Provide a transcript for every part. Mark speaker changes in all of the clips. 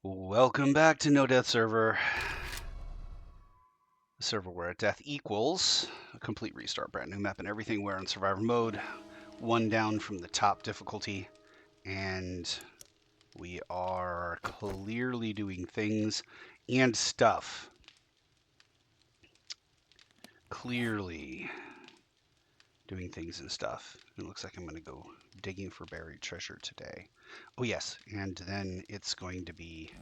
Speaker 1: Welcome back to No Death Server, a server where death equals a complete restart, brand new map and everything. We're in survivor mode, one down from the top difficulty, and we are clearly doing things and stuff. Clearly doing things and stuff. It looks like I'm going to go digging for buried treasure today. Oh yes, and then it's going to be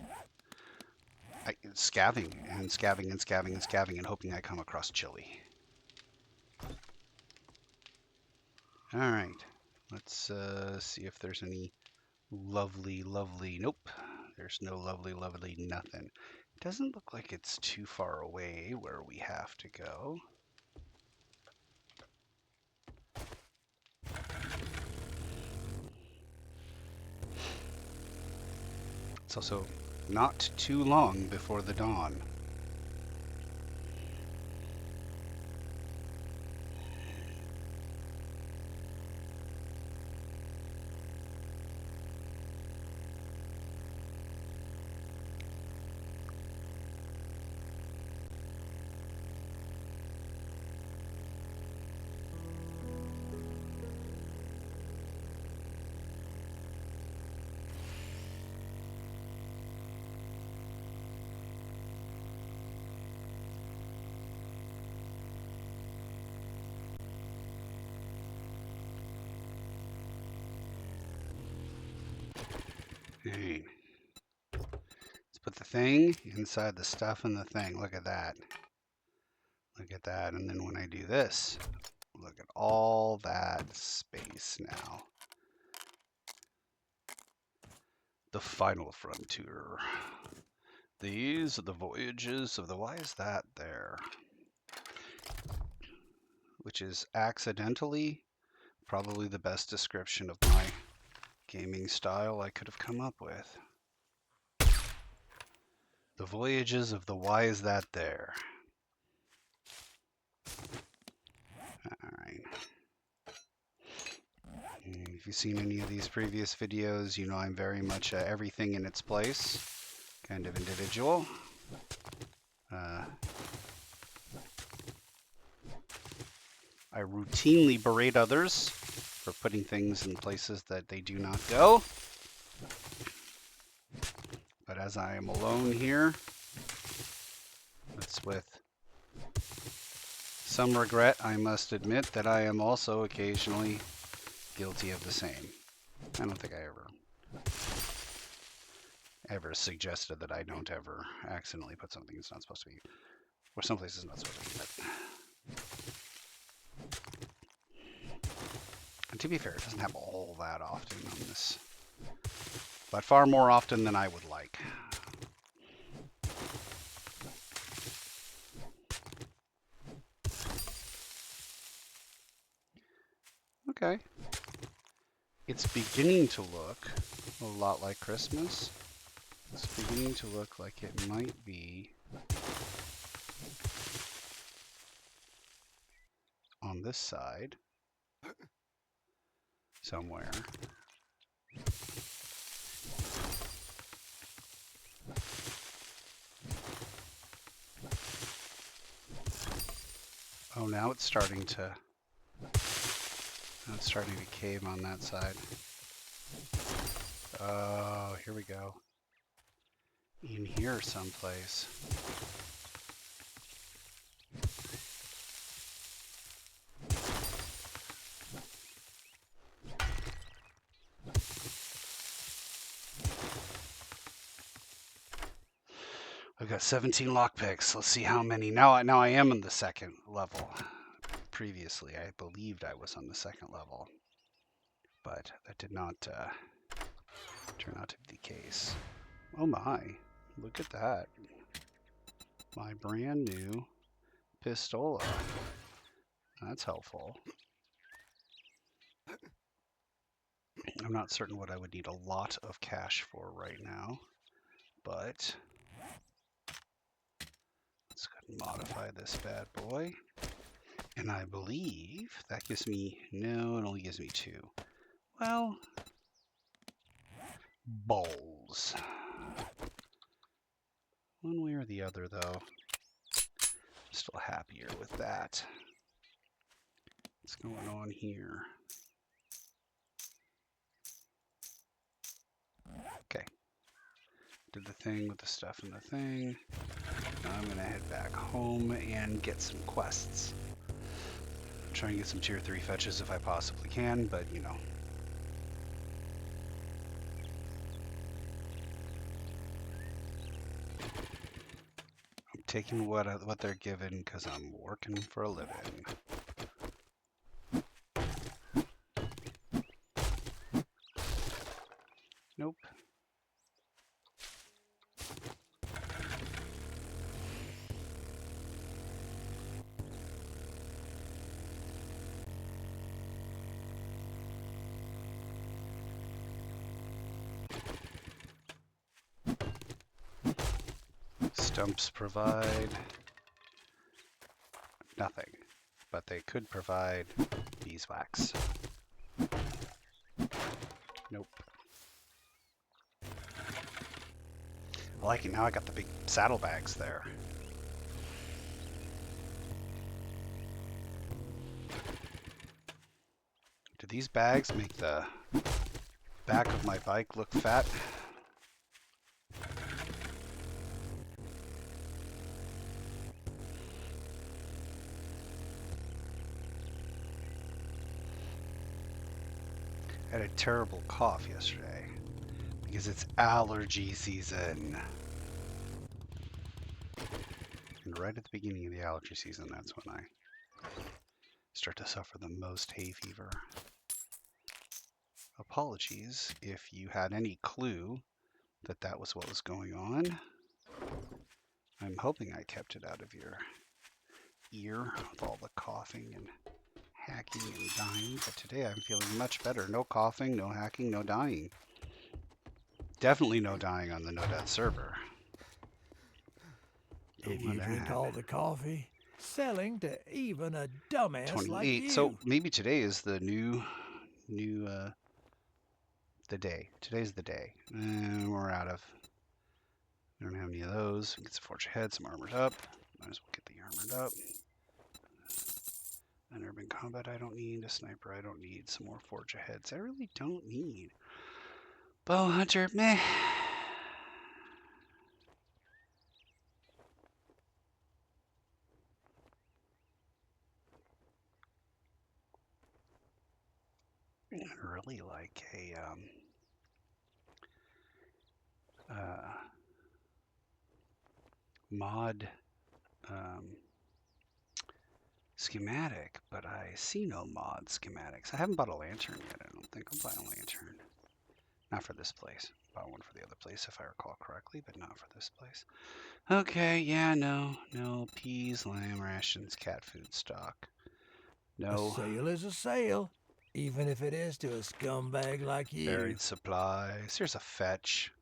Speaker 1: scavving and scavving and scavving and scavving and hoping I come across chili. All right, let's see if there's any lovely. Nope, there's no lovely nothing. It doesn't look like it's too far away where we have to go. It's also not too long before the dawn. Hey, let's put the thing inside the stuff in the thing. Look at that. Look at that. And then when I do this, look at all that space now. The final frontier. These are the voyages of the why is that there? Which is accidentally probably the best description of my gaming style I could have come up with. The voyages of the why is that there? Alright. If you've seen any of these previous videos, you know I'm very much everything in its place kind of individual. I routinely berate others for putting things in places that they do not go. But as I am alone here, it's with some regret I must admit that I am also occasionally guilty of the same. I don't think I ever suggested that I don't ever accidentally put something it's not supposed to be, or someplace it's not supposed to be. But and to be fair, it doesn't happen all that often on this, but far more often than I would like. Okay. It's beginning to look a lot like Christmas. It's beginning to look like it might be on this side somewhere. Oh, now it's starting to cave on that side. Oh, here we go. In here someplace. I've got 17 lockpicks. Let's see how many. Now I am in the second level. Previously, I believed I was on the second level, but that did not turn out to be the case. Oh my, look at that. My brand new pistola. That's helpful. I'm not certain what I would need a lot of cash for right now, but let's go ahead and modify this bad boy. And I believe that gives me, no, it only gives me 2. Well, balls. One way or the other, though, I'm still happier with that. What's going on here? Okay. Did the thing with the stuff in the thing. Now I'm going to head back home and get some quests. Try and get some tier 3 fetches if I possibly can, but you know. I'm taking what they're given because I'm working for a living. Nope. Stumps provide nothing, but they could provide beeswax. Nope. I like it now. I got the big saddlebags there. Do these bags make the back of my bike look fat? I had a terrible cough yesterday because it's allergy season. And right at the beginning of the allergy season, that's when I start to suffer the most hay fever. Apologies if you had any clue that that was what was going on. I'm hoping I kept it out of your ear with all the coughing and hacking and dying, but today I'm feeling much better. No coughing, no hacking, no dying. Definitely no dying on the No Death server.
Speaker 2: If you drink all the coffee, selling to even a dumbass
Speaker 1: 28.
Speaker 2: like you.
Speaker 1: So maybe today is the the day. Today's the day. And we're out of. We don't have any of those. Get some forge ahead, some armored up. Might as well get the armored up. An urban combat I don't need. A sniper I don't need. Some more forge aheads I really don't need. Bow hunter, meh. I really like a mod schematic, but I see no mod schematics. I haven't bought a lantern yet. I don't think I'll buy a lantern. Not for this place. Bought one for the other place if I recall correctly, but not for this place. Okay, yeah, no, peas, lamb rations, cat food stock. No.
Speaker 2: A sale is a sale, even if it is to a scumbag like you.
Speaker 1: Buried supplies. Here's a fetch.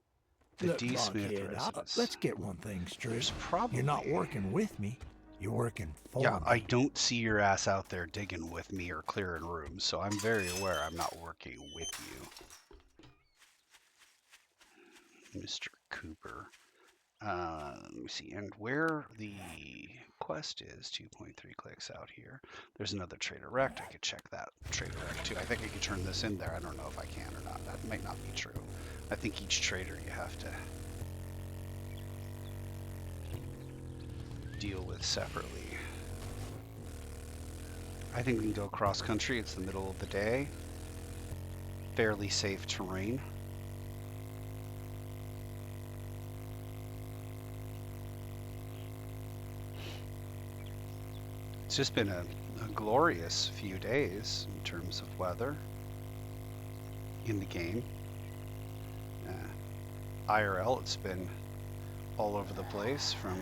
Speaker 1: The
Speaker 2: Look,
Speaker 1: D. Smith
Speaker 2: Blockhead,
Speaker 1: residence.
Speaker 2: let's get one thing straight.
Speaker 1: There's probably...
Speaker 2: You're not working with me. You're working for
Speaker 1: me. I don't see your ass out there digging with me or clearing rooms, so I'm very aware I'm not working with you. Mr. Cooper. Let me see. And where the quest is, 2.3 clicks out here. There's another trader rect. I could check that trader rect too. I think I could turn this in there. I don't know if I can or not. That might not be true. I think each trader you have to deal with separately. I think we can go cross country. It's the middle of the day. Fairly safe terrain. It's just been a glorious few days in terms of weather in the game. IRL, it's been all over the place, from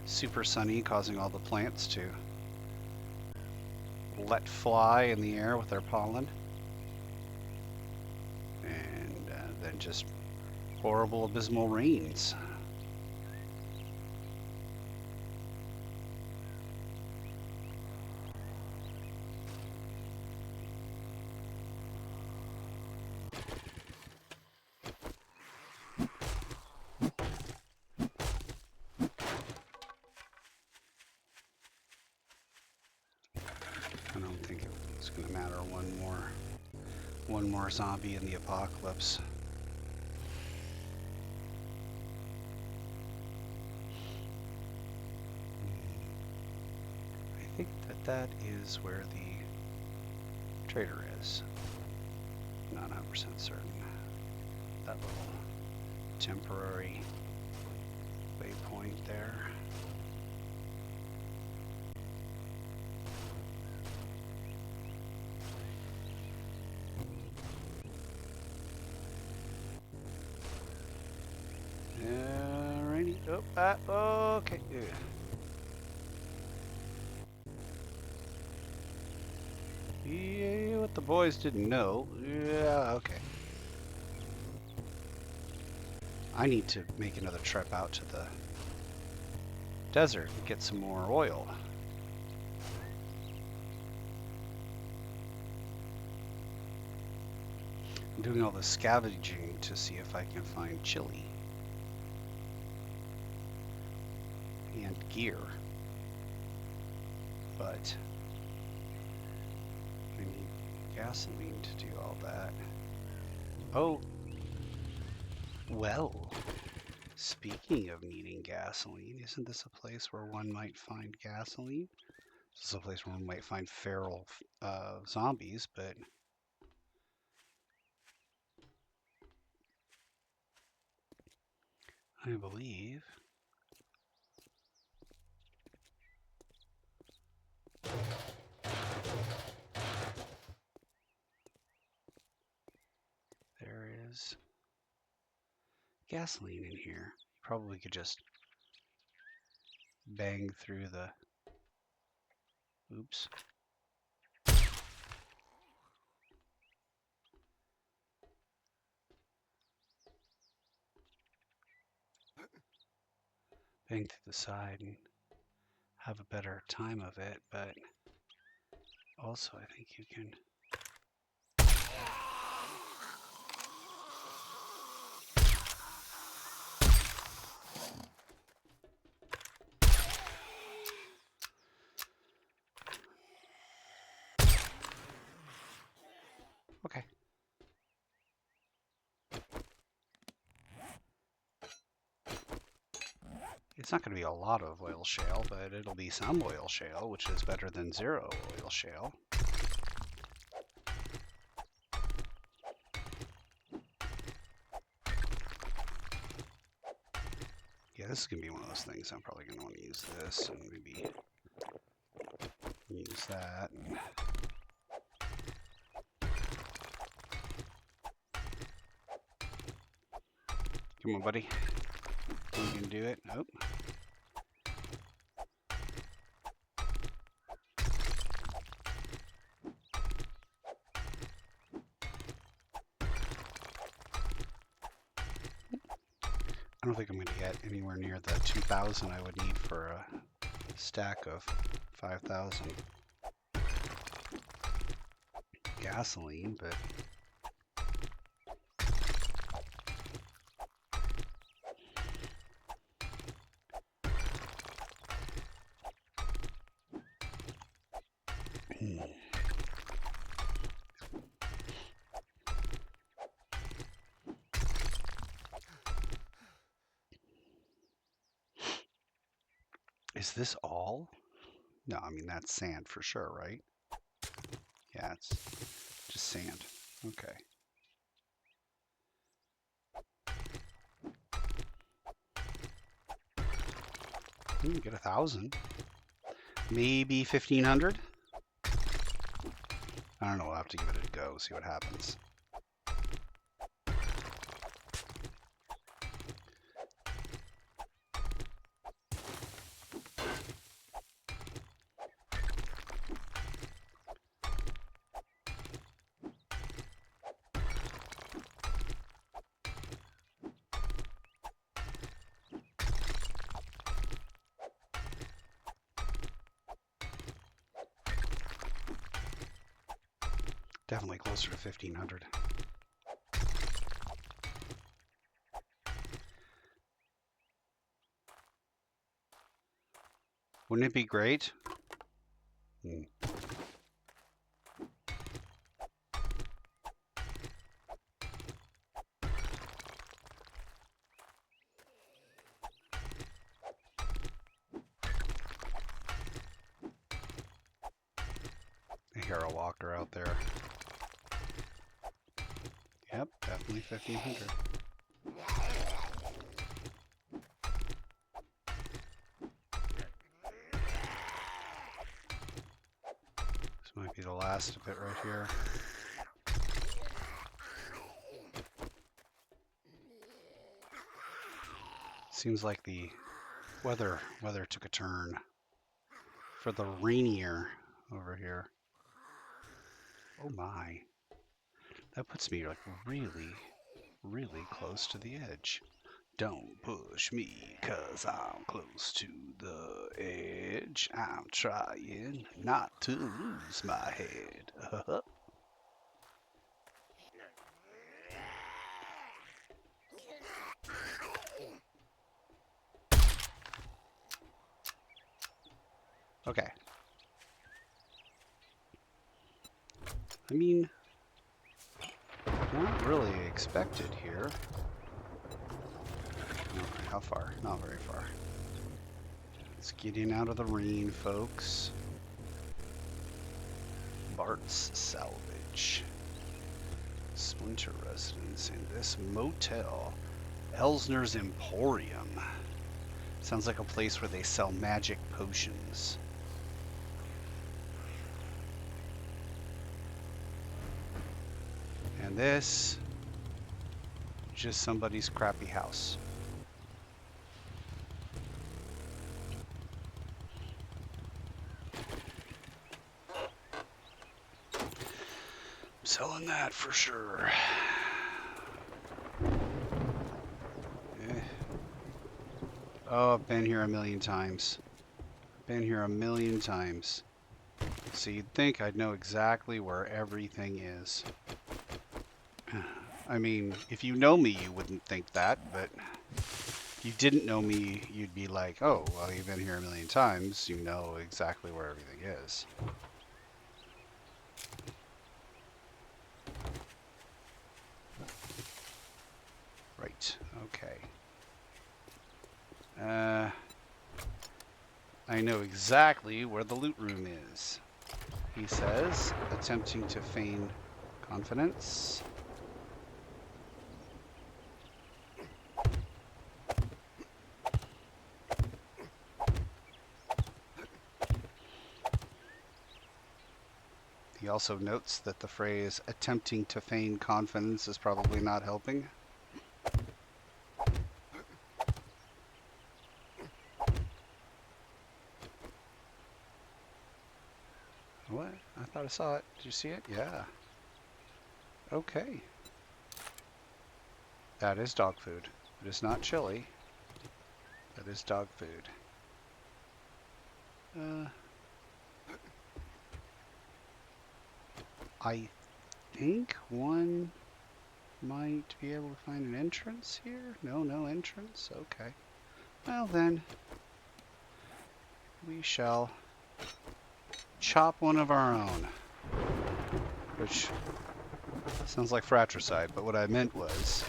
Speaker 1: super sunny, causing all the plants to let fly in the air with their pollen, and then just horrible, abysmal rains. matter. One more zombie in the apocalypse. I think that is where the trader is. Not 100% certain. That little temporary waypoint there. Alrighty. Oh, okay. Yeah, what the boys didn't know. Yeah, okay. I need to make another trip out to the desert and get some more oil. I'm doing all the scavenging to see if I can find chili and gear, but I need gasoline to do all that. Oh, well, speaking of needing gasoline, isn't this a place where one might find gasoline? This is a place where one might find feral zombies, but I believe there is gasoline in here. You probably could just bang through the... Oops. Bang through the side and have a better time of it, but also I think you can... Okay. It's not going to be a lot of oil shale, but it'll be some oil shale, which is better than zero oil shale. Yeah, this is going to be one of those things. I'm probably going to want to use this and maybe use that. And... Come on, buddy. You can do it. Nope. I don't think I'm going to get anywhere near the 2,000 I would need for a stack of 5,000 gasoline, but is this all? No, I mean that's sand for sure, right? Yeah, it's just sand. Okay. Get 1,000. Maybe 1,500. I don't know. We'll have to give it a go. See what happens. Definitely closer to 1,500. Wouldn't it be great? hear a walker out there. Yep, definitely 1500. This might be the last of it right here. Seems like the weather took a turn for the rainier over here. Oh my. That puts me like really close to the edge. Don't push me, 'cause I'm close to the edge. I'm trying not to lose my head. Okay. I mean, not really expected here. Alright, how far? Not very far. Let's get in out of the rain, folks. Bart's Salvage. Winter residence in this motel. Elsner's Emporium. Sounds like a place where they sell magic potions. And this, just somebody's crappy house. Selling that for sure. Oh, I've been here a million times. Been here a million times. So you'd think I'd know exactly where everything is. I mean, if you know me, you wouldn't think that, but if you didn't know me, you'd be like, oh, well, you've been here a million times. You know exactly where everything is. Right, okay. I know exactly where the loot room is, he says, attempting to feign confidence. He also notes that the phrase attempting to feign confidence is probably not helping. What? I thought I saw it. Did you see it? Yeah. Okay. That is dog food. It is not chili. That is dog food. I think one might be able to find an entrance here. No, no entrance. Okay. Well then, we shall chop one of our own. Which sounds like fratricide, but what I meant was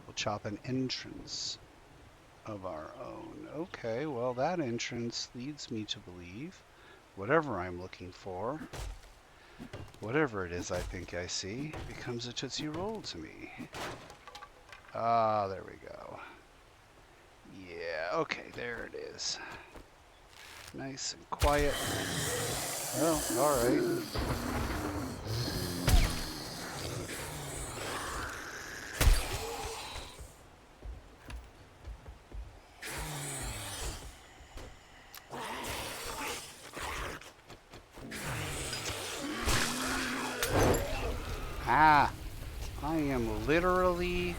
Speaker 1: we'll chop an entrance of our own. Okay, well that entrance leads me to believe whatever I'm looking for, whatever it is I think I see, becomes a Tootsie Roll to me. Ah, there we go. Yeah, okay, there it is. Nice and quiet. Well, alright. Ah, I am literally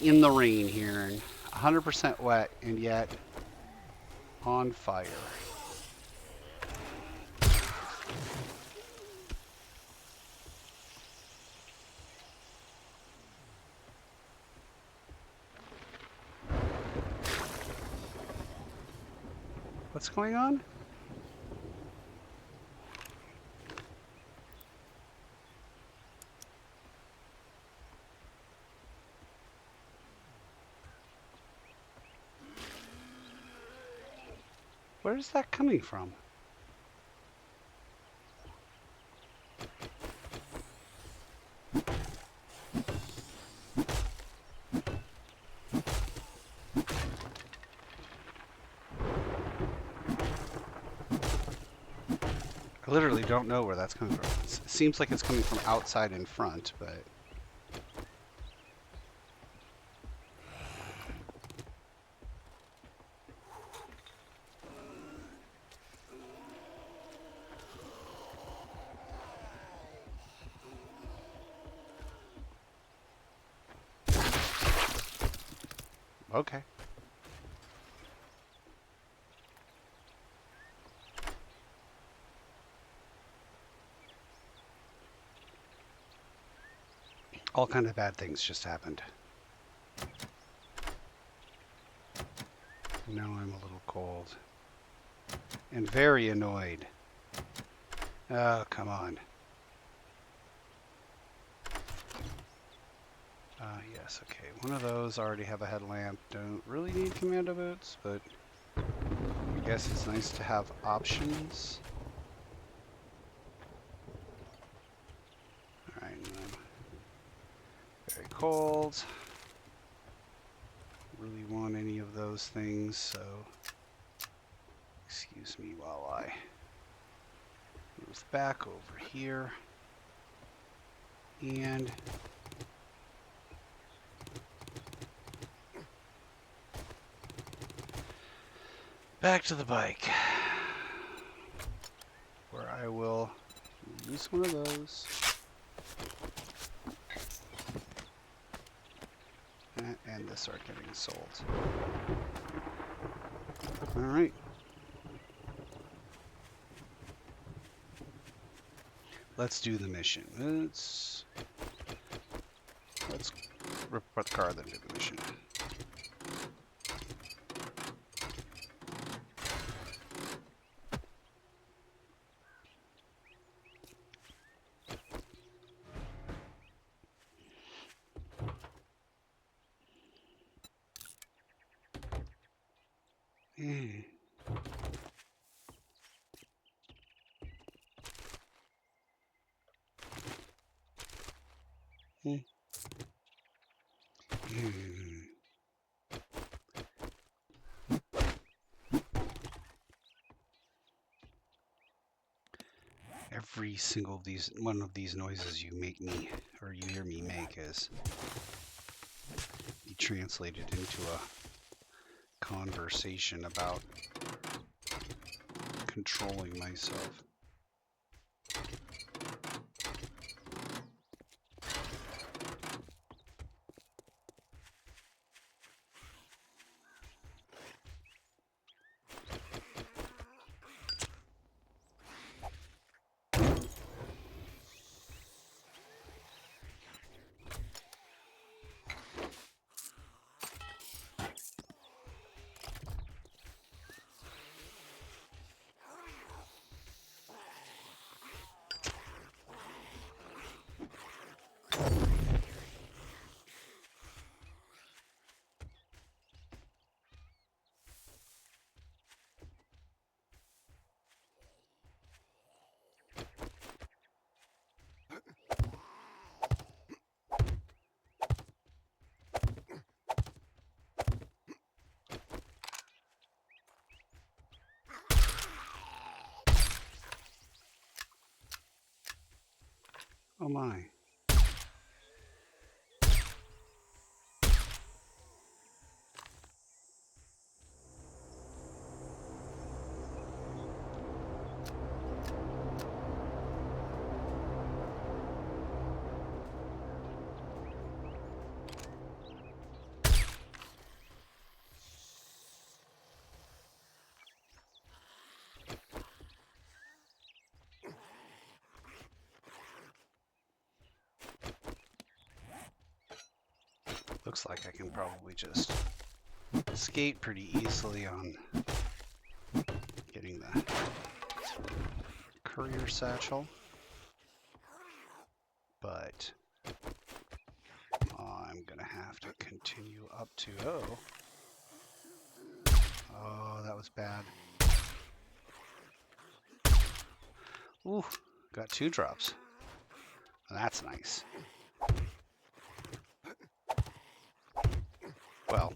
Speaker 1: in the rain here and 100% wet and yet on fire. What's going on? Where's that coming from? I literally don't know where that's coming from. It seems like it's coming from outside in front, but... Okay. All kind of bad things just happened. Now I'm a little cold. And very annoyed. Oh, come on. Yes, okay. One of those already have a headlamp. Don't really need commando boots, but I guess it's nice to have options. Alright, very cold. Really want any of those things, so excuse me while I move back over here. And back to the bike, where I will use one of those. And this are getting sold. Alright. Let's do the mission. Let's report the car, then do the mission. Every single one of these noises you make me, or you hear me make, is be translated into a conversation about controlling myself. Oh my. Looks like I can probably just skate pretty easily on getting the courier satchel, but I'm gonna have to continue up to, oh, that was bad. Ooh, got 2 drops. That's nice. Well,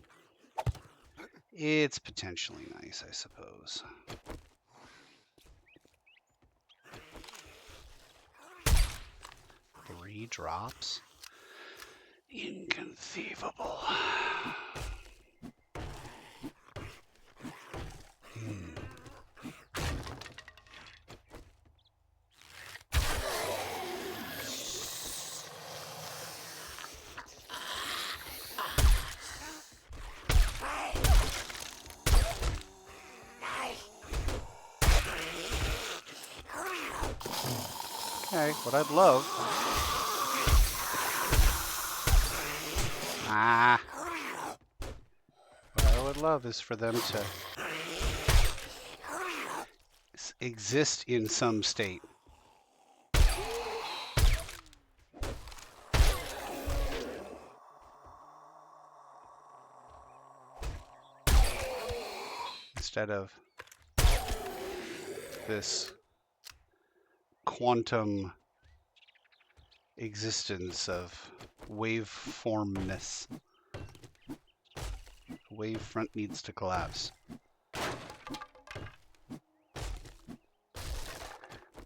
Speaker 1: it's potentially nice, I suppose. Three drops? Inconceivable. Okay, what I'd love. What I would love is for them to exist in some state. Instead of this quantum existence of waveformness. Wavefront needs to collapse.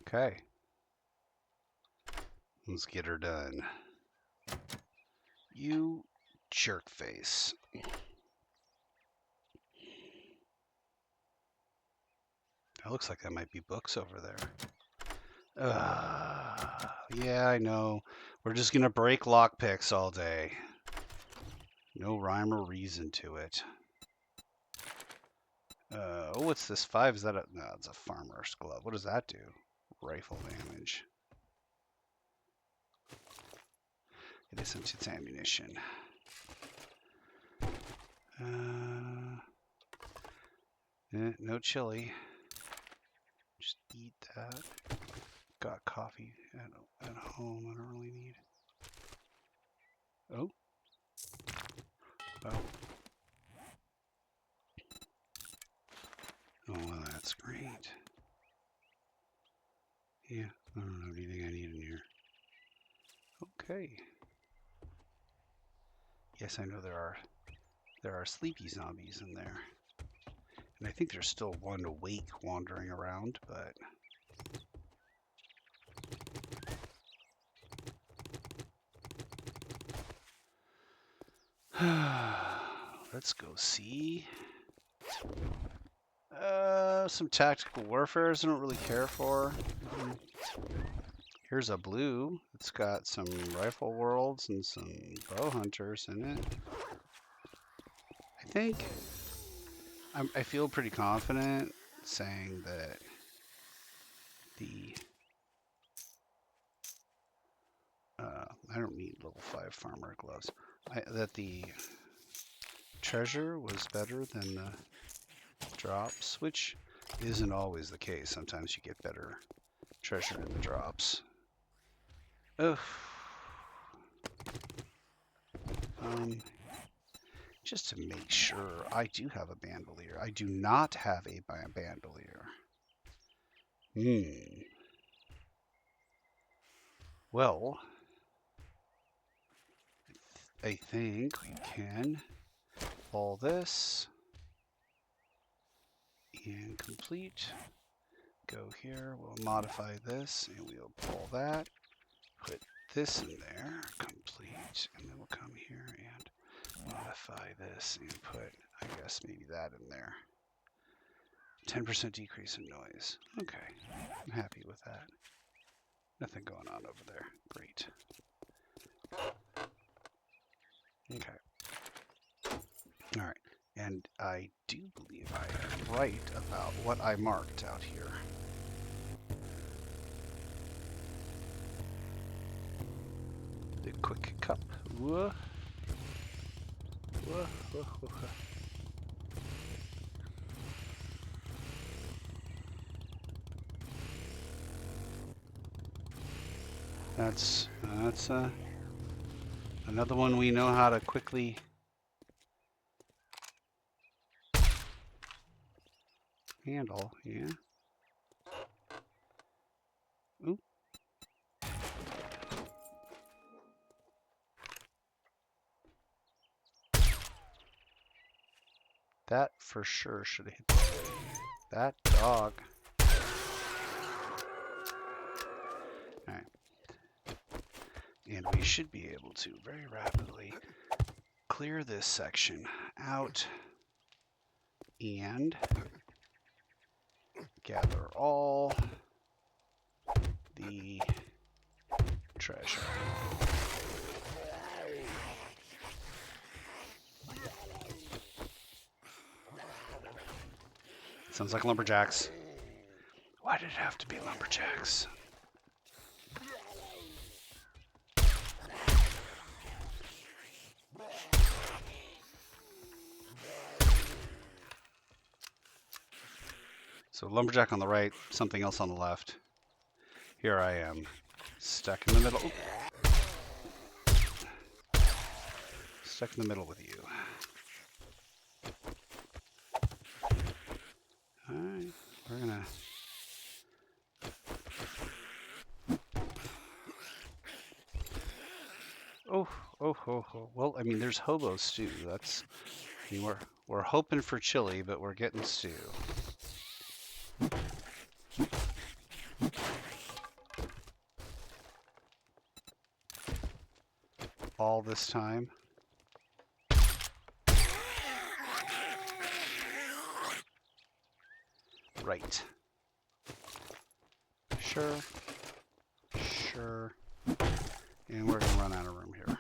Speaker 1: Okay. Let's get her done. You jerk face. It looks like that might be books over there. Yeah, I know. We're just gonna break lockpicks all day. No rhyme or reason to it. Oh, what's this? 5? Is that a... No, it's a farmer's glove. What does that do? Rifle damage. It isn't. It's ammunition. No chili. Just eat that. Got coffee at home. I don't really need. Oh. Oh. Oh, well, that's great. Yeah, I don't know anything I need in here. Okay. Yes, I know there are sleepy zombies in there. And I think there's still one awake wandering around, but let's go see. Some tactical warfares I don't really care for. Here's a blue. It's got some rifle worlds and some bow hunters in it. I think I feel pretty confident saying that the I don't need level 5 farmer gloves. That the treasure was better than the drops, which isn't always the case. Sometimes you get better treasure in the drops. Ugh. Just to make sure, I do have a bandolier. I do not have a bandolier. Well, I think we can pull this and complete. Go here, we'll modify this, and we'll pull that. Put this in there, complete, and then we'll come here and modify this and put, I guess, maybe that in there. 10% decrease in noise. Okay, I'm happy with that. Nothing going on over there. Great. Okay. All right. And I do believe I am right about what I marked out here. The quick cup. Whoa. Whoa, whoa, whoa. That's another one we know how to quickly handle, yeah. Ooh. That for sure should have hit that dog. Alright. And we should be able to very rapidly clear this section out and gather all the treasure. Sounds like lumberjacks. Why did it have to be lumberjacks? So lumberjack on the right, something else on the left. Here I am, stuck in the middle. Stuck in the middle with you. Alright, we're gonna... Oh. Well, I mean, there's hobo stew. That's... I mean, we're hoping for chili, but we're getting stew. All this time. Right. Sure. And we're gonna run out of room here.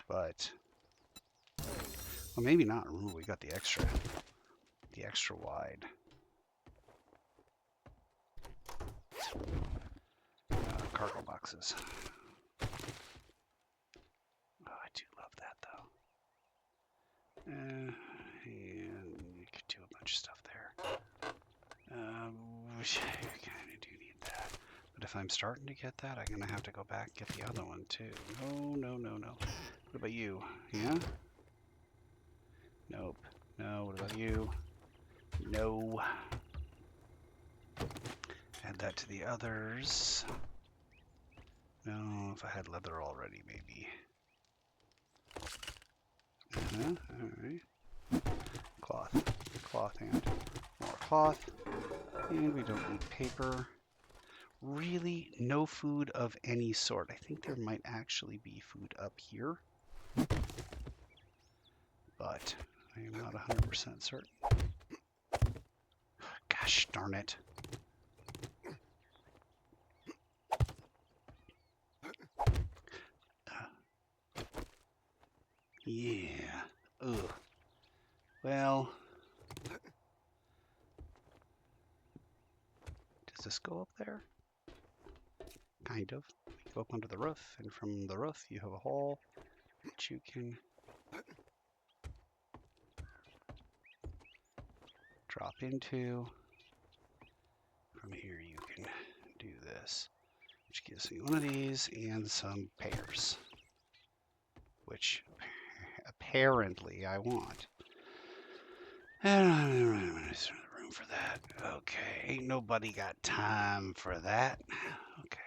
Speaker 1: But, well, maybe not. Ooh, we got the extra wide. Cargo boxes. Oh, I do love that though. And you could do a bunch of stuff there. I kind of do need that. But if I'm starting to get that, I'm gonna have to go back and get the other one too. No. What about you? Yeah? Nope. No, what about you? No. Add that to the others. No, if I had leather already, maybe. Alright. Cloth and more cloth. And we don't need paper. Really, no food of any sort. I think there might actually be food up here. But I am not 100% certain. Gosh darn it. Yeah. Ugh. Well. Does this go up there? Kind of. You go up under the roof, and from the roof you have a hole that you can drop into. From here you can do this, which gives me one of these and some pears, which apparently I want. And there's room for that. Okay, ain't nobody got time for that. Okay.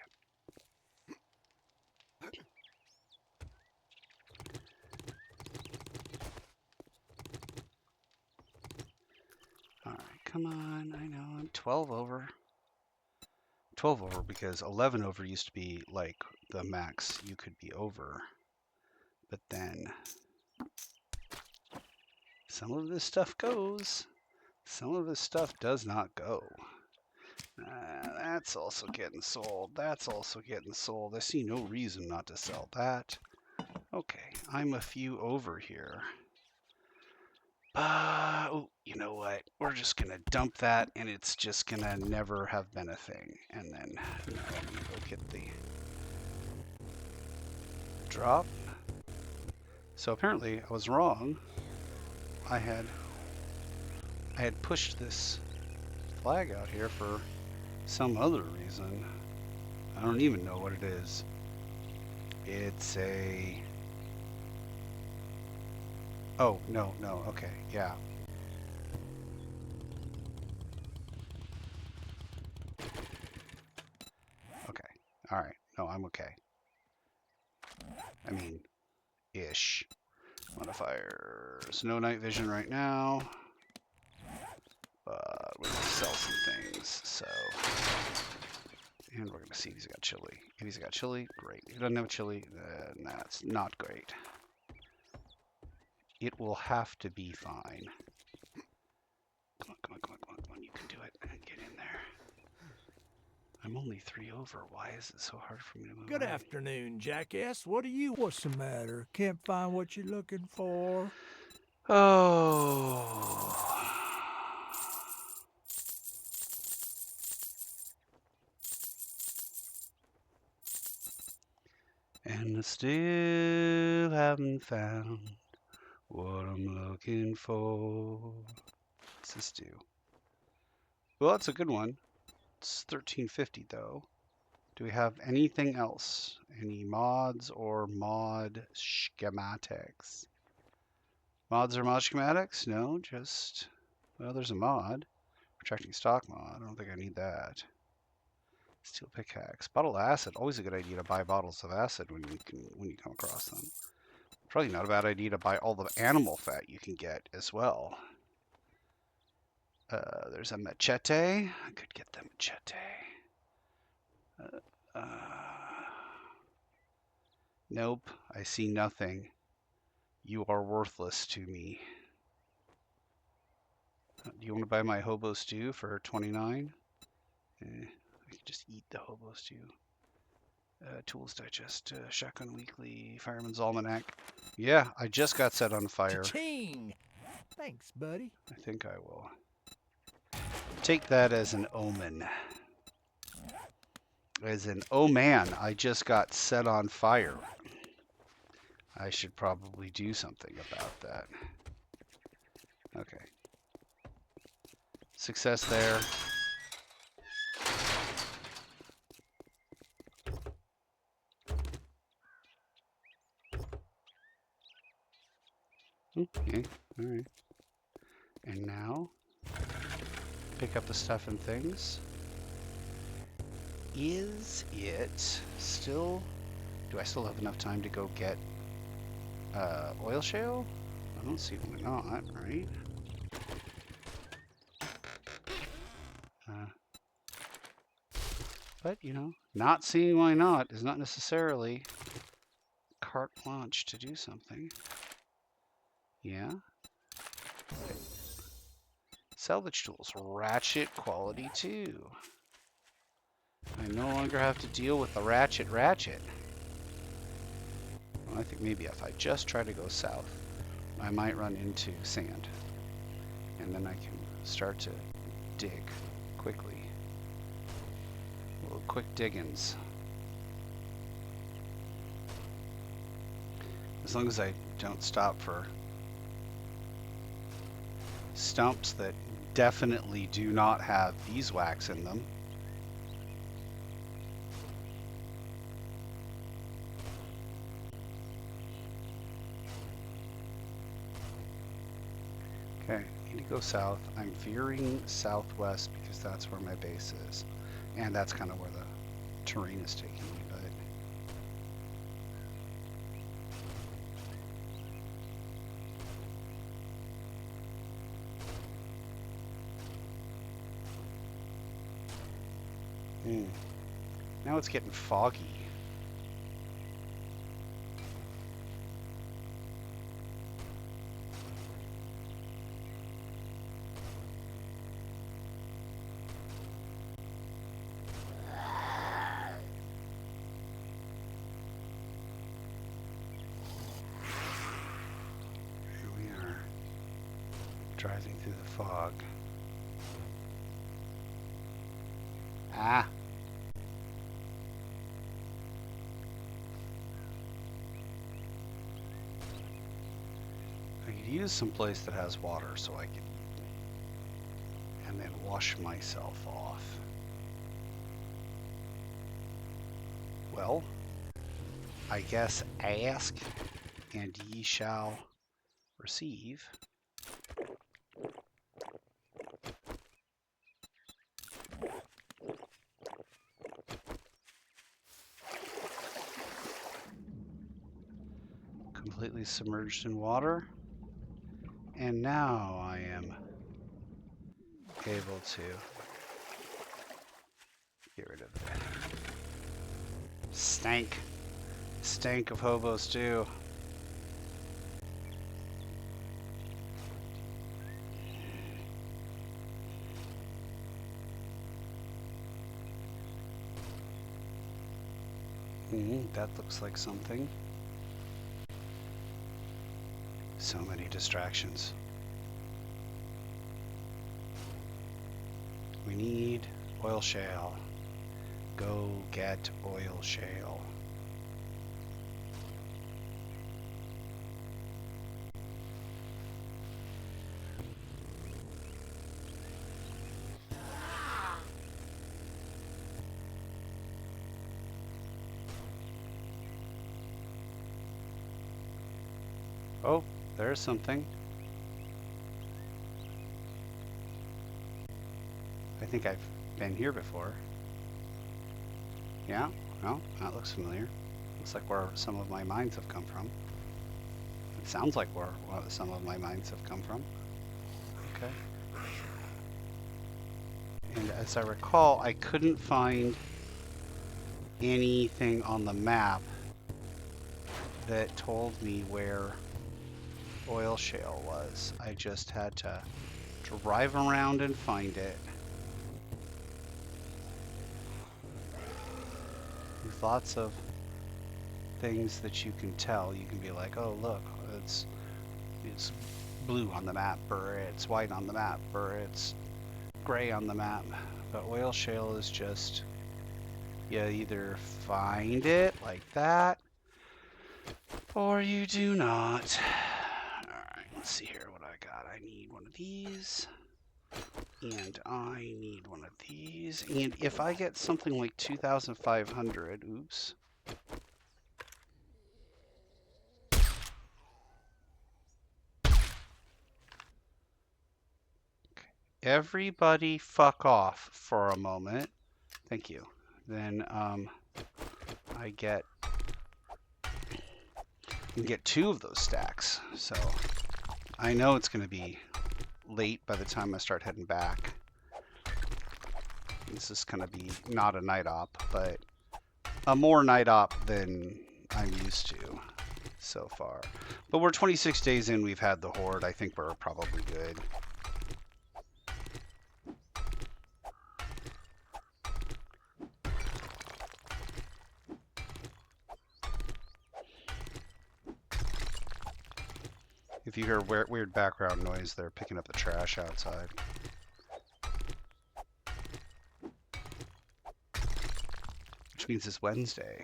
Speaker 1: Alright, come on. I know, I'm 12 over. 12 over because 11 over used to be like the max you could be over. But then some of this stuff goes. Some of this stuff does not go. That's also getting sold. That's also getting sold. I see no reason not to sell that. Okay, I'm a few over here. Oh, you know what? We're just gonna dump that, and it's just gonna never have been a thing. And then let me go get the drop. So apparently I was wrong. I had pushed this flag out here for some other reason. I don't even know what it is. It's a... Oh, no, okay, yeah. okay. I mean, ish. Modifiers. No night vision right now. But we're going to sell some things, so. And we're going to see if he's got chili. If he's got chili, great. If he doesn't have chili, then that's not great. It will have to be fine. Come on, come on, come on, come on, come on. You can do it. Get in there. I'm only 3 over. Why is it so hard for me to move
Speaker 2: Good
Speaker 1: on?
Speaker 2: afternoon, jackass. What's the matter? Can't find what you're looking for?
Speaker 1: Oh. And I still haven't found what I'm looking for. What's this do? Well, that's a good one. It's 1350 though. Do we have anything else? Any mods or mod schematics? Mods or mod schematics? No, just, well, there's a mod. Retracting stock mod. I don't think I need that. Steel pickaxe. Bottle of acid. Always a good idea to buy bottles of acid when you come across them. Probably not a bad idea to buy all the animal fat you can get as well. There's a machete. I could get the machete. Nope. I see nothing. You are worthless to me. Do you want to buy my hobo stew for 29? I can just eat the hobo stew. Tools Digest, Shotgun Weekly, Fireman's Almanac. Yeah, I just got set on fire.
Speaker 2: Cha-ching! Thanks, buddy.
Speaker 1: I think I will take that as an omen. As in, oh man, I just got set on fire. I should probably do something about that. Okay. Success there. Okay, alright. And now, pick up the stuff and things. Is it still... Do I still have enough time to go get oil shale? I don't see why not, right? But, you know, not seeing why not is not necessarily carte blanche to do something. Yeah. Okay. Salvage tools, ratchet quality 2. I no longer have to deal with the ratchet. Well, I think maybe if I just try to go south, I might run into sand. And then I can start to dig quickly. Little quick diggins. As long as I don't stop for stumps that definitely do not have beeswax in them. Okay, need to go south. I'm veering southwest because that's where my base is. And that's kind of where the terrain is taking me, but... Now it's getting foggy. Here we are, driving through the fog. Ah! I could use some place that has water so I could eat and then wash myself off. Well, I guess ask and ye shall receive. completely submerged in water. And now I am able to get rid of the stank of hobo stew. That looks like something. So many distractions. We need oil shale. Go get oil shale. Oh, there's something. I think I've been here before. Yeah, no, that looks familiar. Looks like where some of my mines have come from. It sounds like where some of my mines have come from. Okay. And as I recall, I couldn't find anything on the map that told me where oil shale was. I just had to drive around and find it. With lots of things that you can tell. You can be like, oh look, it's blue on the map, or it's white on the map, or it's gray on the map. But oil shale is just, you either find it like that, or you do not. Alright, let's see here what I got. I need one of these. And I need one of these. And if I get something like 2,500, oops. Everybody fuck off for a moment. Thank you. Then I can get 2 of those stacks. So I know it's going to be late by the time I start heading back. This is going to be not a night op, but a more night op than I'm used to so far. But we're 26 days in, we've had the horde. I think we're probably good. If you hear weird background noise, they're picking up the trash outside. Which means it's Wednesday.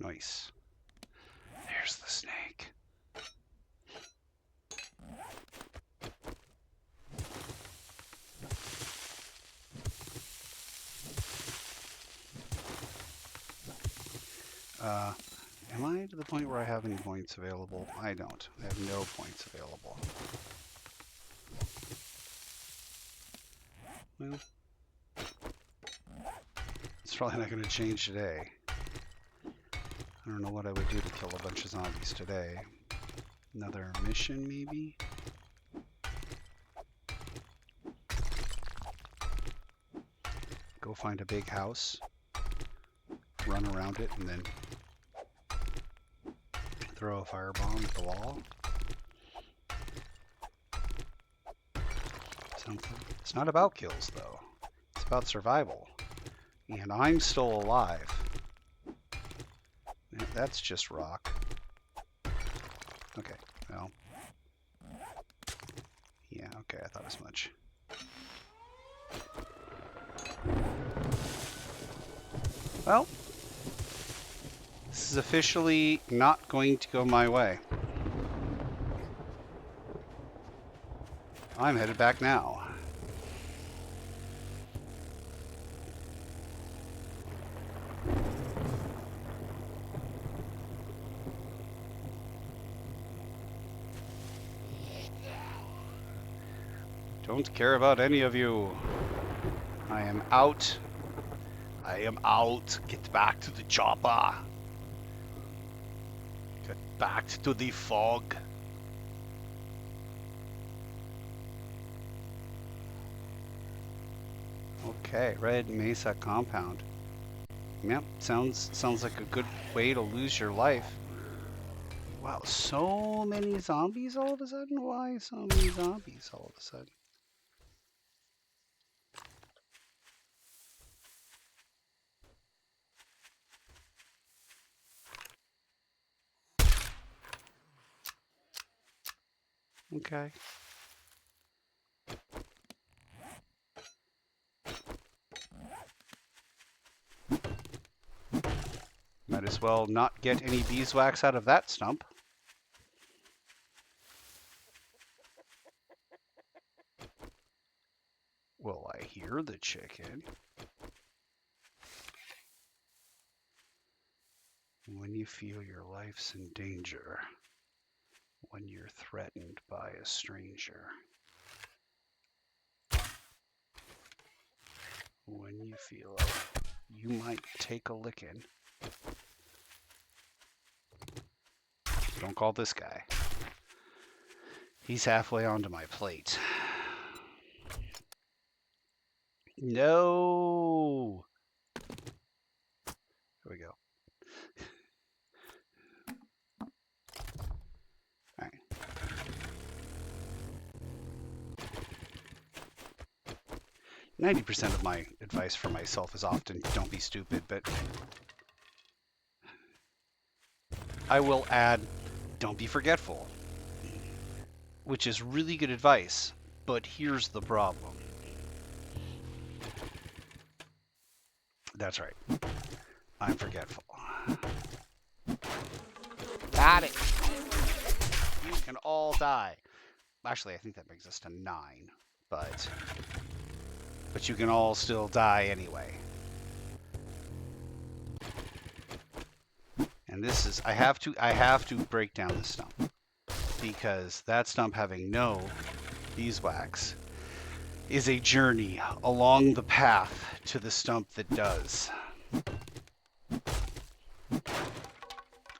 Speaker 1: Nice. There's the snake. Am I to the point where I have any points available? I don't. I have no points available. Well, it's probably not going to change today. I don't know what I would do to kill a bunch of zombies today. Another mission, maybe? Go find a big house, run around it, and then throw a firebomb at the wall. Something. It's not about kills, though. It's about survival. And I'm still alive. That's just rock. Okay, well. Yeah, okay, I thought as much. Well, this is officially not going to go my way. I'm headed back now. Don't care about any of you. I am out. I am out. Get back to the chopper. Get back to the fog. Okay, Red Mesa Compound. Yep, sounds like a good way to lose your life. Wow, so many zombies all of a sudden? Why so many zombies all of a sudden? Okay. Might as well not get any beeswax out of that stump. Will I hear the chicken? When you feel your life's in danger, when you're threatened by a stranger, when you feel like you might take a licking, don't call this guy. He's halfway onto my plate. No! Here we go. All right. 90% of my advice for myself is often don't be stupid, but I will add don't be forgetful, which is really good advice, but here's the problem. That's right. I'm forgetful. Got it. You can all die. Actually, I think that brings us to 9, but you can all still die anyway. And this is I have to break down the stump, because that stump having no beeswax is a journey along the path to the stump that does.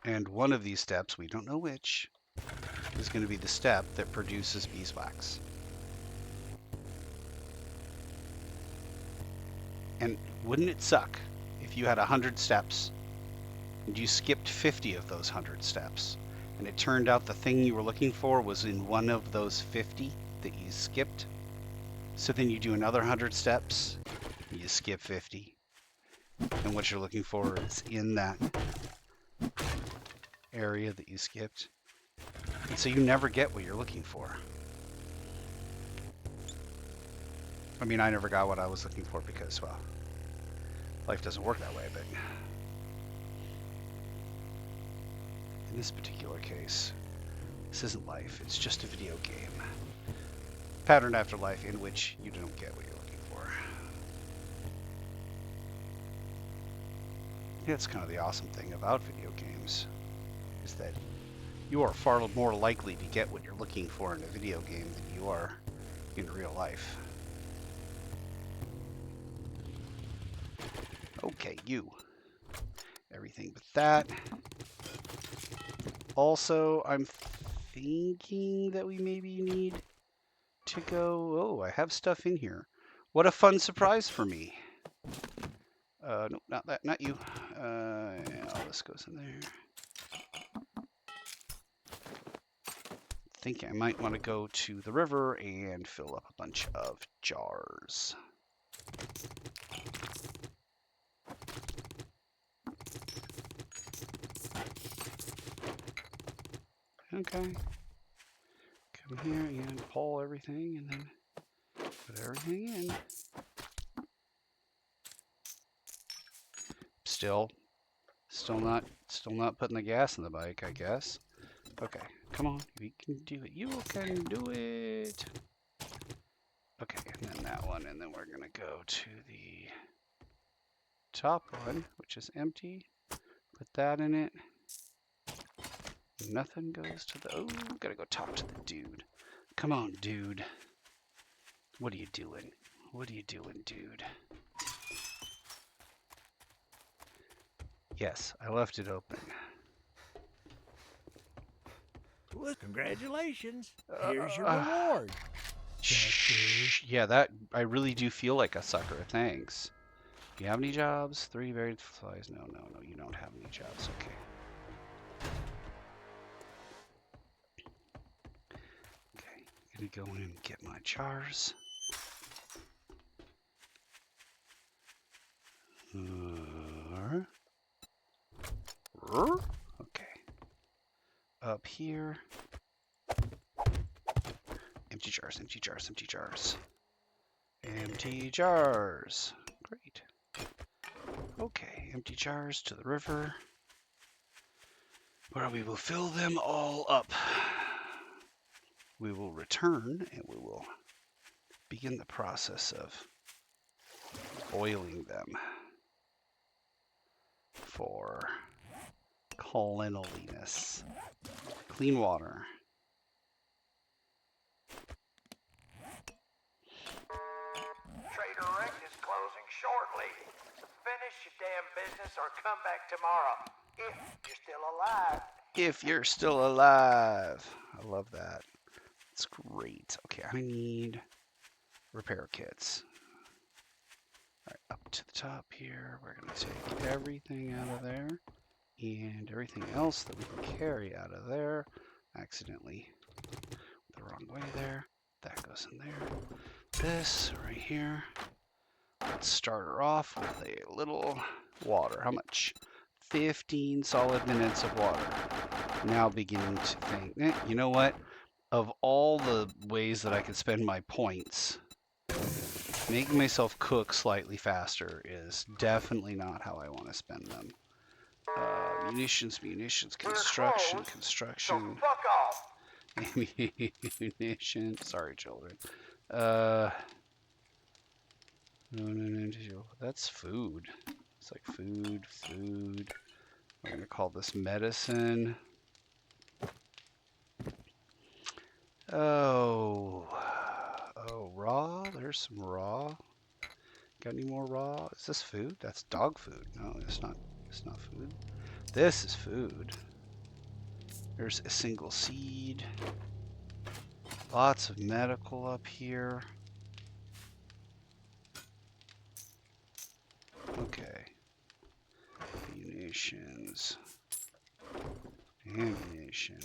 Speaker 1: And one of these steps, we don't know which, is going to be the step that produces beeswax. And wouldn't it suck if you had 100 steps and you skipped 50 of those 100 steps, and it turned out the thing you were looking for was in one of those 50 that you skipped? So then you do another 100 steps, you skip 50, and what you're looking for is in that area that you skipped. And so you never get what you're looking for. I mean, I never got what I was looking for because, well, life doesn't work that way, but in this particular case, this isn't life, it's just a video game. Pattern after life in which you don't get what you're looking for. Yeah, it's kind of the awesome thing about video games, is that you are far more likely to get what you're looking for in a video game than you are in real life. Okay, you. Everything but that. Also, I'm thinking that we maybe need to go... Oh, I have stuff in here. What a fun surprise for me. No, not that, not you. Yeah, all this goes in there. I think I might want to go to the river and fill up a bunch of jars. Okay. Come here and pull everything and then put everything in. Still not putting the gas in the bike, I guess. Okay, come on, we can do it. You can do it. Okay, and then that one, and then we're gonna go to the top one, which is empty. Put that in it. Nothing goes to the... Oh, gotta go talk to the dude. Come on, dude. What are you doing? What are you doing, dude? Yes, I left it open.
Speaker 2: Well, congratulations. Here's your reward.
Speaker 1: Shh. Yeah, that I really do feel like a sucker. Thanks. Do you have any jobs? 3 buried flies. No, you don't have any jobs. Okay. Okay, gonna go in and get my jars. Okay. Up here. Empty jars, empty jars, empty jars. Empty jars. Great. Okay, empty jars to the river, where we will fill them all up. We will return and we will begin the process of boiling them for cleanliness. Clean water.
Speaker 3: Trader Rick is closing shortly. Finish your damn business or come back tomorrow, if you're still alive.
Speaker 1: If you're still alive. I love that. It's great. Okay, I need repair kits. All right, up to the top here. We're going to take everything out of there and everything else that we can carry out of there. Accidentally the wrong way there. That goes in there. This right here. Let's start her off with a little water. How much? 15 solid minutes of water. Now beginning to think, you know what? Of all the ways that I could spend my points, making myself cook slightly faster is definitely not how I want to spend them. Munitions, construction.
Speaker 3: So fuck off.
Speaker 1: Munitions. Sorry, children. No, that's food. It's like food. We're gonna call this medicine. Oh, raw. There's some raw. Got any more raw? Is this food? That's dog food. No, it's not. It's not food. This is food. There's a single seed. Lots of medical up here. Okay. Munitions. Ammunition.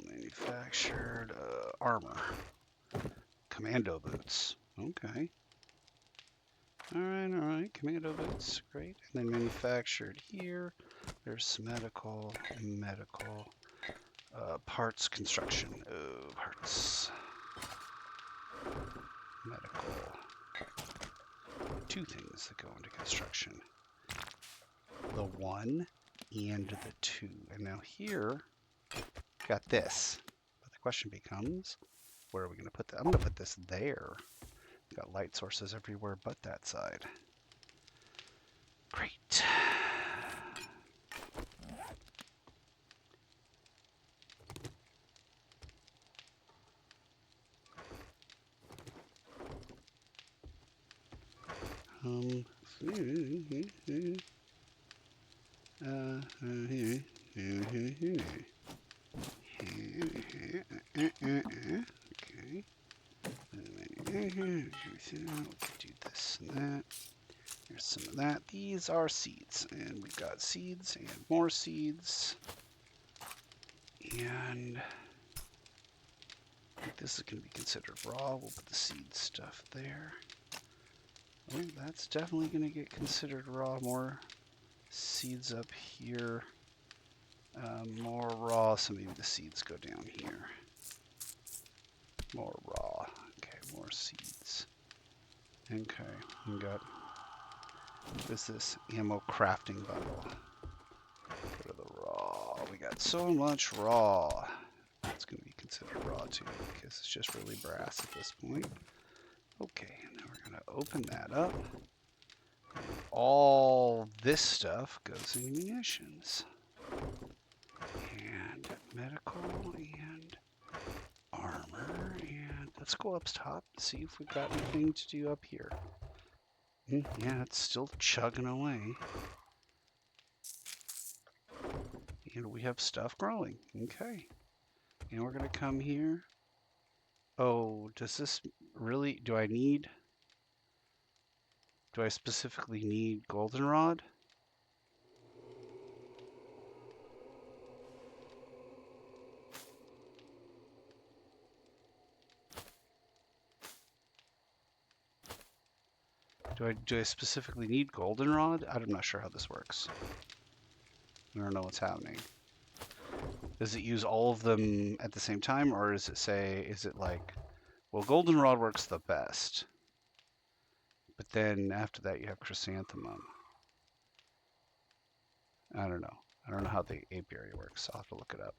Speaker 1: Manufactured armor. Commando boots. Okay. Alright. Commando boots. Great. And then manufactured here. There's some medical. Parts construction. Oh, parts. Medical. 2 things that go into construction. The 1 and the 2. And now here, got this. But the question becomes, where are we going to put that? I'm going to put this there. We've got light sources everywhere but that side. Great. Okay. We can do this and that. There's some of that. These are seeds, and we've got seeds and more seeds. And I think this is going to be considered raw. We'll put the seed stuff there. Oh, that's definitely going to get considered raw. More seeds up here. More raw, so maybe the seeds go down here. More raw. Okay, more seeds. Okay, we got, what is this? Ammo crafting bundle. Go to the raw. We got so much raw. It's going to be considered raw too, because it's just really brass at this point. Okay, now we're going to open that up. And all this stuff goes in munitions. medical and armor. And let's go up top and see if we've got anything to do up here. Yeah, it's still chugging away. And we have stuff growing. Okay. And we're going to come here. Oh, does this really... Do I specifically need goldenrod? Do I specifically need goldenrod? I'm not sure how this works. I don't know what's happening. Does it use all of them at the same time, or is it like, well, goldenrod works the best, but then after that you have chrysanthemum. I don't know. I don't know how the apiary works. I'll have to look it up.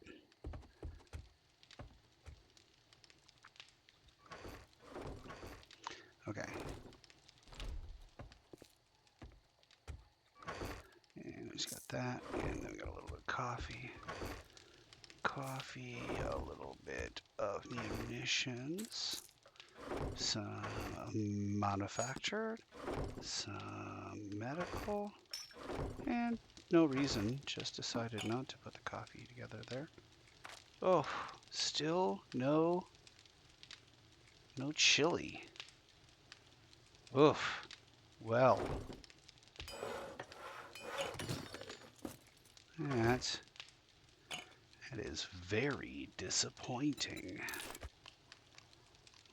Speaker 1: Okay. And we just got that, and then we got a little bit of coffee. A little bit of munitions, some manufactured, some medical, and no reason, just decided not to put the coffee together there. Oh, still no chili. Oof. Well, that is very disappointing.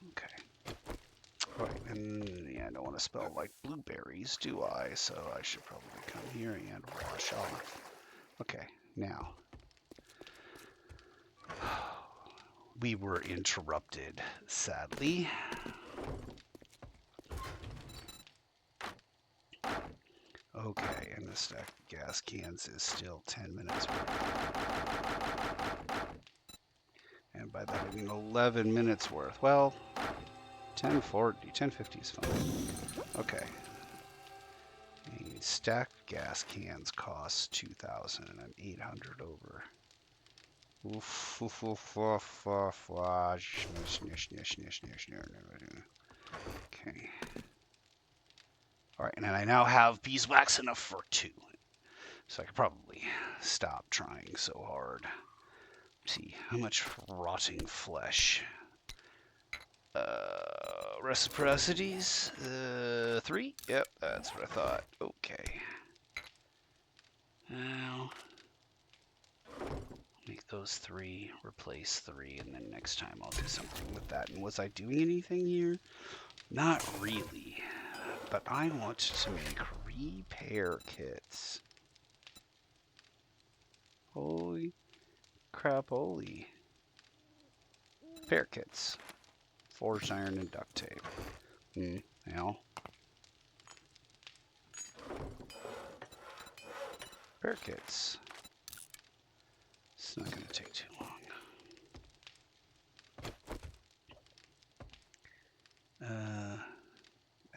Speaker 1: Okay. Right, and yeah, I don't want to smell like blueberries, do I? So I should probably come here and wash off. Okay, now. We were interrupted, sadly. Okay, and the stack of gas cans is still 10 minutes worth. And by that I mean 11 minutes worth. Well, 1050 is fine. Okay. A stack of gas cans costs 2,800 over. Oof, oof, oof, oof, oof, okay. Alright, and I now have beeswax enough for 2. So I could probably stop trying so hard. Let's see, how much rotting flesh? Reciprocities? 3? Yep, that's what I thought. Okay. Now, make those 3, replace 3, and then next time I'll do something with that. And was I doing anything here? Not really. But I want to make repair kits. Holy crap, holy. Repair kits. Forged iron and duct tape. Now. Repair kits. It's not going to take too long.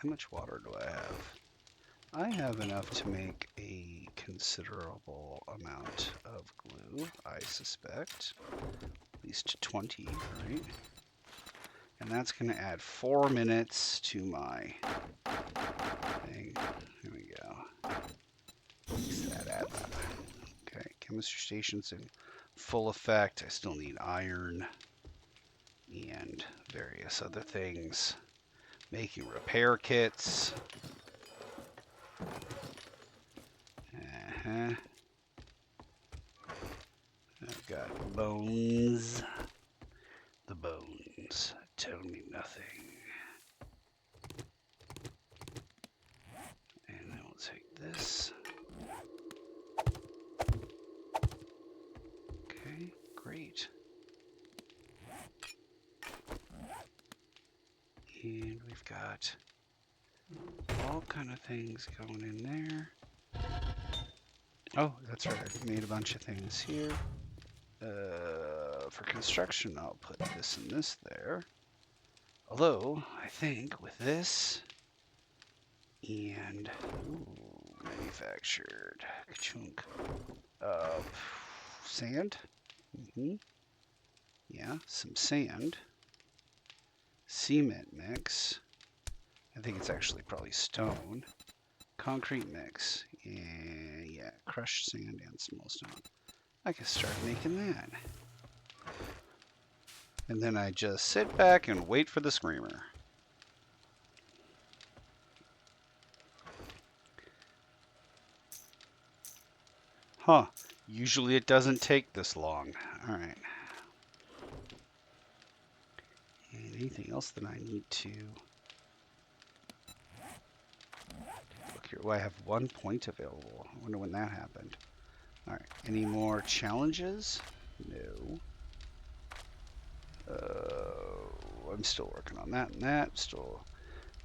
Speaker 1: How much water do I have? I have enough to make a considerable amount of glue, I suspect. At least 20, right? And that's going to add 4 minutes to my thing. Here we go. That add up. Okay, chemistry station's in full effect. I still need iron and various other things. Making repair kits. I've got bones. The bones tell me nothing. And then we'll take this. Okay, great. And we've got all kind of things going in there. Oh, that's right. I made a bunch of things here. For construction, I'll put this and this there. Although, I think with this and manufactured chunk of sand. Yeah, some sand. Cement mix. I think it's actually probably stone. Concrete mix. Yeah, crushed sand and small stone. I can start making that. And then I just sit back and wait for the screamer. Huh. Usually it doesn't take this long. Alright. Anything else that I need to look here? Well, I have 1 point available. I wonder when that happened. Alright. Any more challenges? No. I'm still working on that and that. Still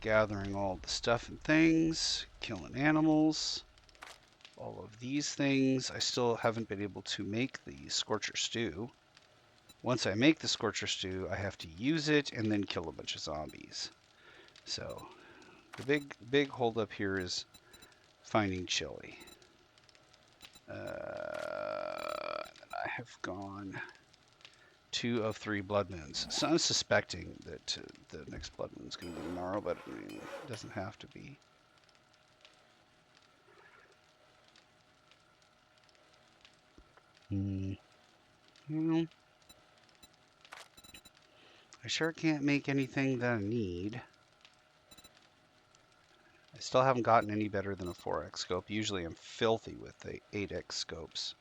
Speaker 1: gathering all the stuff and things. Killing animals. All of these things. I still haven't been able to make the Scorcher Stew. Once I make the Scorcher Stew, I have to use it and then kill a bunch of zombies. So the big holdup here is finding chili. And I have gone 2 of 3 blood moons. So I'm suspecting that the next blood moon is going to be tomorrow, but I mean, it doesn't have to be. I sure can't make anything that I need. I still haven't gotten any better than a 4x scope. Usually I'm filthy with the 8x scopes.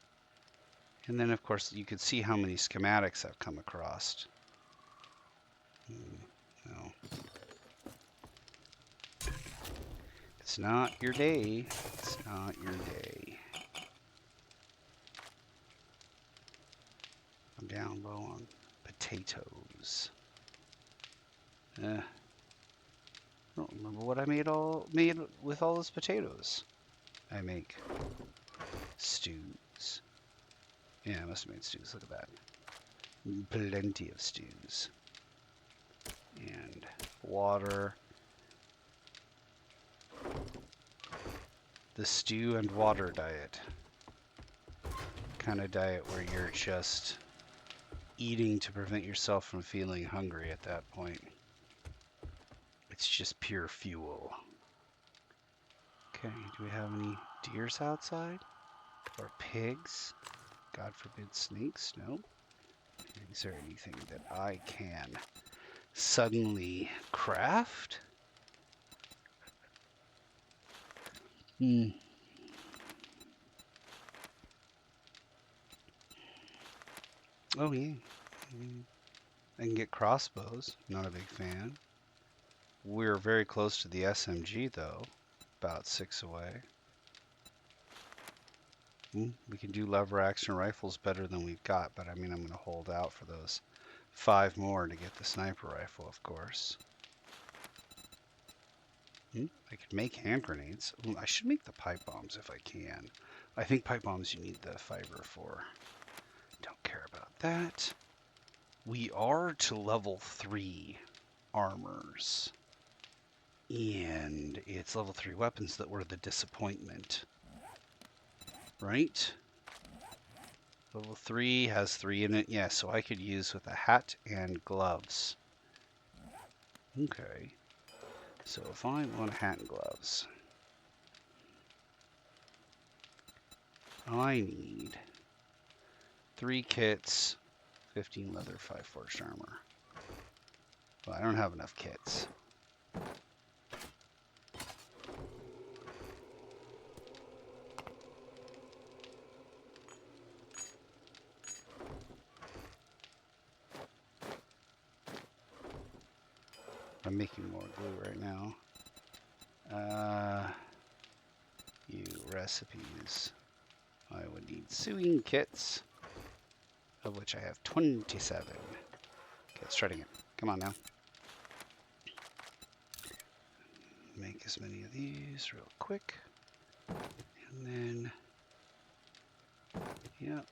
Speaker 1: And then, of course, you could see how many schematics I've come across. No. It's not your day. It's not your day. I'm down low on potatoes. I don't remember what I made with all those potatoes. I make stews. Yeah, I must have made stews. Look at that. Plenty of stews. And water. The stew and water diet. Kind of diet where you're just eating to prevent yourself from feeling hungry at that point. It's just pure fuel. Okay, do we have any deers outside? Or pigs? God forbid snakes? No. Is there anything that I can suddenly craft? Oh yeah. I can get crossbows. Not a big fan. We're very close to the SMG though. About 6 away. We can do lever action rifles better than we've got, but I mean, I'm going to hold out for those 5 more to get the sniper rifle, of course. I could make hand grenades. I should make the pipe bombs if I can. I think pipe bombs you need the fiber for. Don't care about that. We are to level 3 armors. And it's level 3 weapons that were the disappointment. Right? Level 3 has 3 in it. Yeah, so I could use with a hat and gloves. Okay. So if I want a hat and gloves, I need 3 kits, 15 leather, 5 forged armor. Well, I don't have enough kits. I'm making more glue right now. Recipes. I would need sewing kits, of which I have 27. Okay, starting it. Come on now. Make as many of these real quick. And then, yep.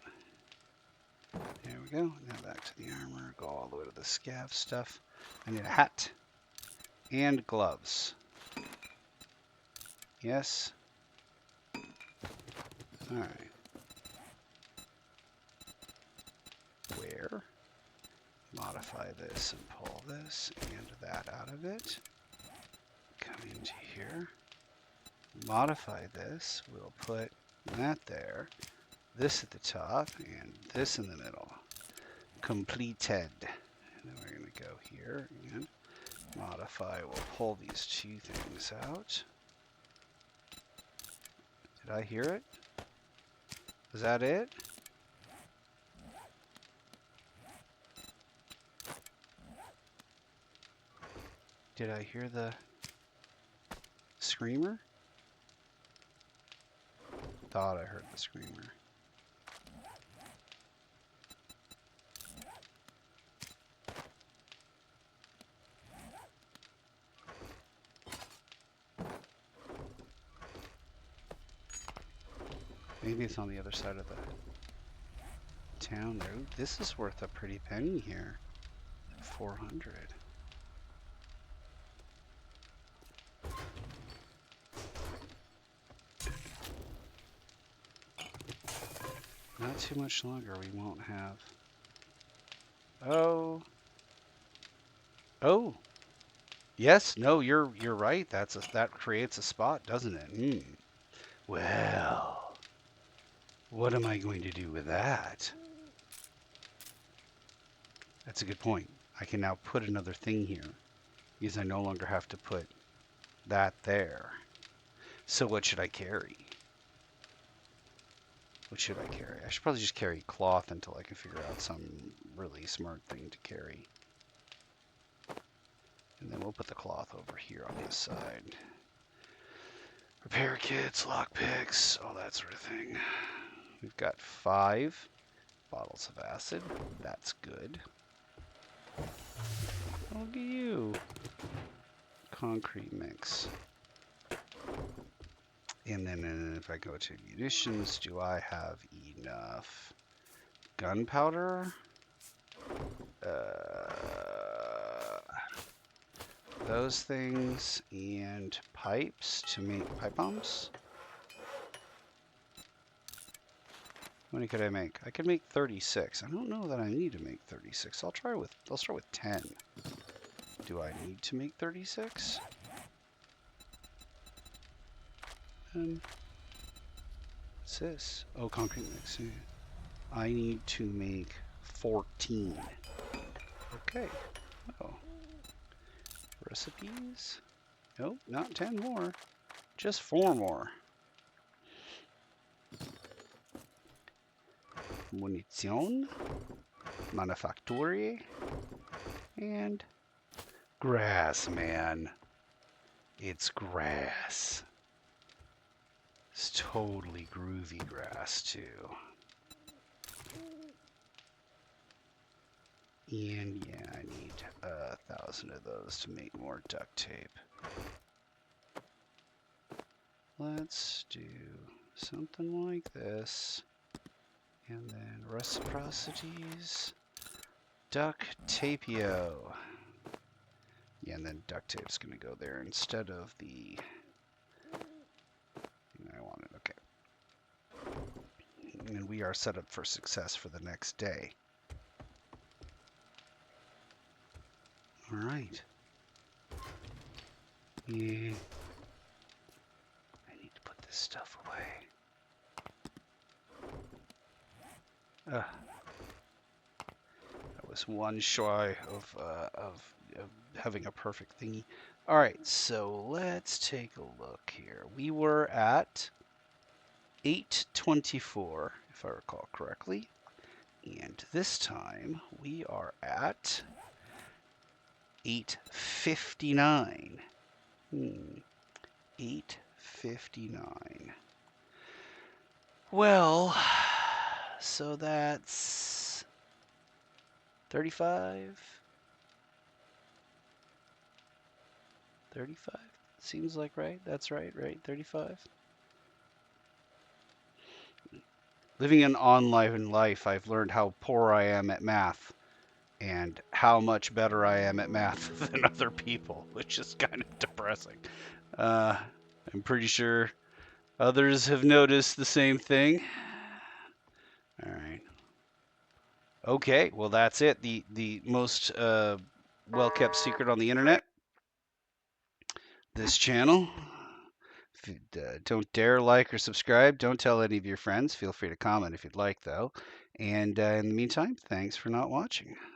Speaker 1: There we go. Now back to the armor. Go all the way to the scav stuff. I need a hat and gloves. Yes. Alright. where, modify this and pull this and that out of it. Come into here, modify this, we'll put that there, this at the top, and this in the middle. Completed. And then we're going to go here and modify, we'll pull these two things out. Did I hear it? Is that it? Did I hear the screamer? Thought I heard the screamer. Maybe it's on the other side of the town there. Ooh, this is worth a pretty penny here. 400. Not too much longer. We won't have. Oh. Oh. Yes. No. You're right. That creates a spot, doesn't it? Well, what am I going to do with that? That's a good point. I can now put another thing here because I no longer have to put that there. So what should I carry? What should I carry? I should probably just carry cloth until I can figure out some really smart thing to carry. And then we'll put the cloth over here on this side. Repair kits, lockpicks, all that sort of thing. We've got 5 bottles of acid. That's good. Look at you. Concrete mix. And then if I go to munitions, do I have enough gunpowder? Those things and pipes to make pipe bombs. How many could I make? I could make 36. I don't know that I need to make 36. I'll start with 10. Do I need to make 36? What's this? Oh, concrete mix. I need to make 14. Okay. Oh. Recipes? Nope, not 10 more. Just 4 more. Munition. Manufacture. And grass, man. It's grass. It's totally groovy grass, too. And yeah, I need 1,000 of those to make more duct tape. Let's do something like this. And then reciprocities. Duct tapio. Yeah, and then duct tape's going to go there instead of the... I want it, okay. And we are set up for success for the next day. All right. Yeah. I need to put this stuff away. That was one shy of having a perfect thingy. All right, so let's take a look here. We were at 824, if I recall correctly, and this time we are at 859. 859. Well, so that's 35. 35? Seems like right. That's right, 35. Living an online life, I've learned how poor I am at math and how much better I am at math than other people, which is kind of depressing. I'm pretty sure others have noticed the same thing. All right. Okay, well that's it. The most well-kept secret on the internet. This channel. Don't dare like or subscribe. Don't tell any of your friends. Feel free to comment if you'd like, though. And in the meantime, thanks for not watching.